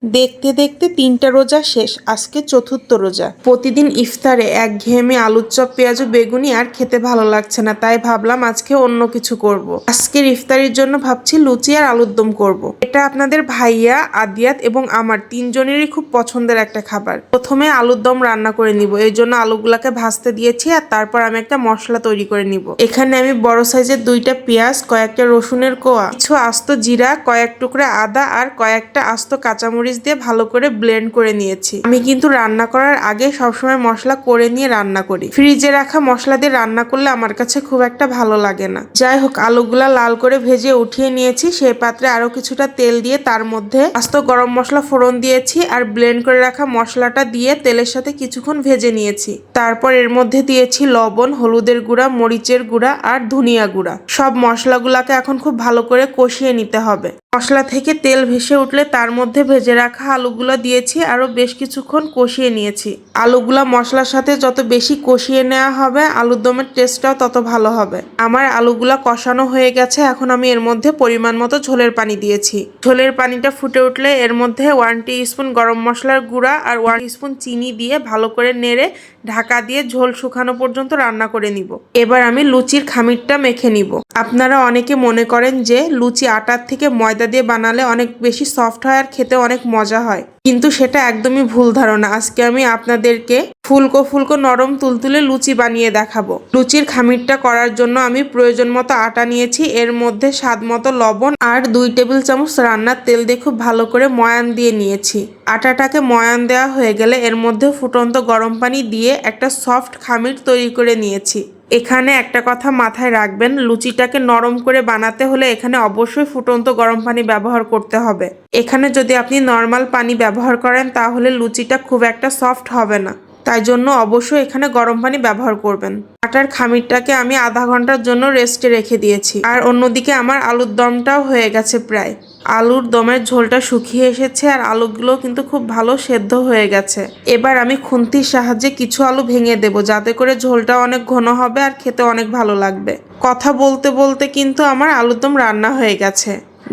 দেখতে দেখতে ৩টা রোজা শেষ, আজকে চতুর্থ রোজা। প্রতিদিন ইফতারে একঘেয়েমি আলুর চপ, পেঁয়াজ ও বেগুনি আর খেতে ভালো লাগছে না, তাই ভাবলাম আজকে অন্য কিছু করব। আজকের ইফতারির জন্য ভাবছি লুচি আর আলুর দম করব। এটা আপনাদের ভাইয়া, আদিয়াত এবং আমার তিনজনেরই খুব পছন্দের একটা খাবার। প্রথমে আলুর দম রান্না করে নিব, এই জন্য আলুগুলাকে ভাজতে দিয়েছি আর তারপর আমি একটা মশলা তৈরি করে নিব। এখানে আমি বড় সাইজের 2টা পেঁয়াজ, কয়েকটা রসুনের কোয়া, কিছু আস্ত জিরা, কয়েক টুকরা আদা আর কয়েকটা আস্ত কাঁচামরিচ দিয়ে ভালো করে ব্লেন্ড করে নিয়েছি। আমি কিন্তু রান্না করার আগে সবসময় মশলা করে নিয়ে রান্না করি। ফ্রিজে রাখা মশলা দিয়ে রান্না করলে আমার কাছে খুব একটা ভালো লাগে না। যাই হোক, আলুগুলা লাল করে ভেজে উঠিয়ে নিয়েছি। সেই পাত্রে আরো কিছুটা তেল দিয়ে তার মধ্যে আস্ত গরম মশলা ফোড়ন দিয়েছি আর ব্লেন্ড করে রাখা মশলাটা দিয়ে তেলের সাথে কিছুক্ষণ ভেজে নিয়েছি। তারপর এর মধ্যে দিয়েছি লবণ, হলুদের গুঁড়া, মরিচের গুঁড়া আর ধনিয়া গুঁড়া। সব মশলাগুলাকে এখন খুব ভালো করে কষিয়ে নিতে হবে। মশলা থেকে তেল ভেসে উঠলে তার মধ্যে ভেজে রাখা আলুগুলো দিয়েছি, আরো বেশ কিছুক্ষণ কষিয়ে নিয়েছি। আলুগুলা মশলার সাথে যত বেশি কষিয়ে নেওয়া হবে, আলুর দমের টেস্টটাও তত ভালো হবে। আমার আলুগুলা কষানো হয়ে গেছে, এখন আমি এর মধ্যে পরিমাণ মতো ঝোলের পানি দিয়েছি। ঝোলের পানিটা ফুটে উঠলে এর মধ্যে 1 টিস্পুন গরম মশলার গুঁড়া আর 1 টিস্পুন চিনি দিয়ে ভালো করে নেড়ে ঢাকা দিয়ে ঝোল শুকানো পর্যন্ত রান্না করে নিব। এবার আমি লুচির খামিরটা মেখে নিব। আপনারা অনেকে মনে করেন যে লুচি আটার থেকে ময়দা দিয়ে বানালে অনেক বেশি সফট হয় আর খেতে অনেক মজা হয়, কিন্তু সেটা একদমই ভুল ধারণা। আজকে আমি আপনাদেরকে ফুলকো ফুলকো নরম তুলতুলে লুচি বানিয়ে দেখাবো। লুচির খামিরটা করার জন্য আমি প্রয়োজন মতো আটা নিয়েছি, এর মধ্যে স্বাদ মতো লবণ আর 2 টেবিল চামচ রান্নার তেল দিয়ে খুব ভালো করে ময়ান দিয়ে নিয়েছি। আটাটাকে ময়ান দেওয়া হয়ে গেলে এর মধ্যে ফুটন্ত গরম পানি দিয়ে একটা সফট খামির তৈরি করে নিয়েছি। এখানে একটা কথা মাথায় রাখবেন, লুচিটাকে নরম করে বানাতে হলে এখানে অবশ্যই ফুটন্ত গরম পানি ব্যবহার করতে হবে। এখানে যদি আপনি নর্মাল পানি ব্যবহার করেন তাহলে লুচিটা খুব একটা সফট হবে না, তাই জন্য অবশ্যই এখানে গরম পানি ব্যবহার করবেন। আটার খামিরটাকে আমি আধা ঘন্টার জন্য রেস্টে রেখে দিয়েছি। আর অন্যদিকে আমার আলুর দমটাও হয়ে গেছে প্রায়। আলুর দমের ঝোলটা শুকিয়ে এসেছে আর আলুগুলো কিন্তু খুব ভালো সেদ্ধ হয়ে গেছে। এবার আমি খুন্তির সাহায্যে কিছু আলু ভেঙে দেব, যাতে করে ঝোলটা অনেক ঘন হবে আর খেতে অনেক ভালো লাগবে। কথা বলতে বলতে কিন্তু আমার আলুর দম রান্না হয়ে গেছে।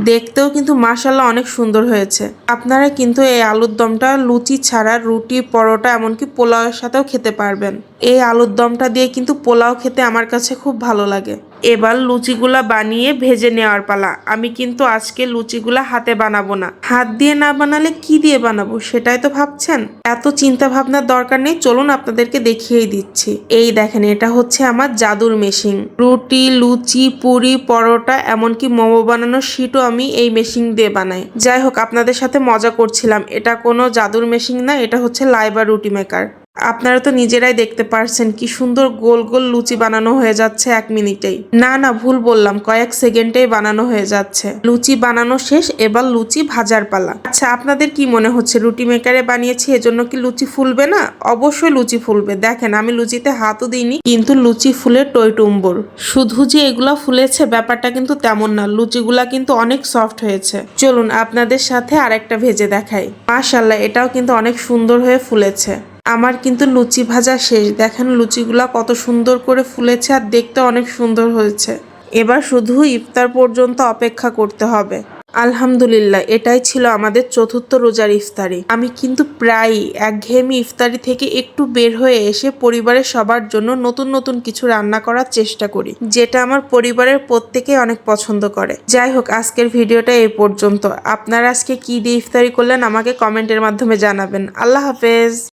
দেখতেও কিন্তু মাশাআল্লাহ অনেক সুন্দর হয়েছে। আপনারা কিন্তু এই আলুর দমটা লুচি ছাড়া রুটি, পরোটা, এমনকি পোলাওয়ের সাথেও খেতে পারবেন। এই আলুর দমটা দিয়ে কিন্তু পোলাও খেতে আমার কাছে খুব ভালো লাগে। এবার লুচিগুলা বানিয়ে ভেজে নেওয়ার পালা। আমি কিন্তু আজকে লুচিগুলা হাতে বানাবো না। হাত দিয়ে না বানালে কি দিয়ে বানাবো সেটাই তো ভাবছেন। এত চিন্তা ভাবনার দরকার নেই, চলুন আপনাদেরকে দেখিয়েই দিচ্ছি। এই দেখেন, এটা হচ্ছে আমার জাদুর মেশিন। রুটি, লুচি, পুরি, পরোটা, এমনকি মোমো বানানোর শিটও আমি এই মেশিন দিয়ে বানাই। যাই হোক, আপনাদের সাথে মজা করছিলাম। এটা কোনো জাদুর মেশিন না, এটা হচ্ছে লাইবা রুটি মেকার। আপনারা তো নিজেরাই দেখতে পারছেন কি সুন্দর গোল গোল লুচি বানানো হয়ে যাচ্ছে 1 মিনিটেই। না না, ভুল বললাম, কয়েক সেকেন্ডেই বানানো হয়ে যাচ্ছে। লুচি বানানো শেষ, এবার লুচি ভাজার পালা। আচ্ছা, আপনাদের কি মনে হচ্ছে রুটি মেকারে বানিয়েছি এজন্য কি লুচি ফুলবে না? অবশ্যই লুচি ফুলবে। দেখেন, আমি লুচিতে হাতও দিইনি, কিন্তু লুচি ফুলে টইটুম্বর। শুধু যে এগুলা ফুলেছে ব্যাপারটা কিন্তু তেমন না, লুচিগুলা কিন্তু অনেক সফট হয়েছে। চলুন আপনাদের সাথে আরেকটা ভেজে দেখাই। মাশাআল্লাহ, এটাও কিন্তু অনেক সুন্দর হয়ে ফুলেছে। আমার কিন্তু লুচি ভাজা শেষ। দেখেন লুচিগুলা কত সুন্দর করে ফুলেছে আর দেখতে অনেক সুন্দর হয়েছে। এবার শুধু ইফতার পর্যন্ত অপেক্ষা করতে হবে। আলহামদুলিল্লাহ, এটাই ছিল আমাদের চতুর্থ রোজার ইফতারি। আমি কিন্তু প্রায়ই একঘেয়েমি ইফতারি থেকে একটু বের হয়ে এসে পরিবারের সবার জন্য নতুন নতুন কিছু রান্না করার চেষ্টা করি, যেটা আমার পরিবারের প্রত্যেকেই অনেক পছন্দ করে। যাই হোক, আজকের ভিডিওটা এই পর্যন্ত। আপনারা আজকে কি দিয়ে ইফতারি করলেন আমাকে কমেন্টের মাধ্যমে জানাবেন। আল্লাহ হাফেজ।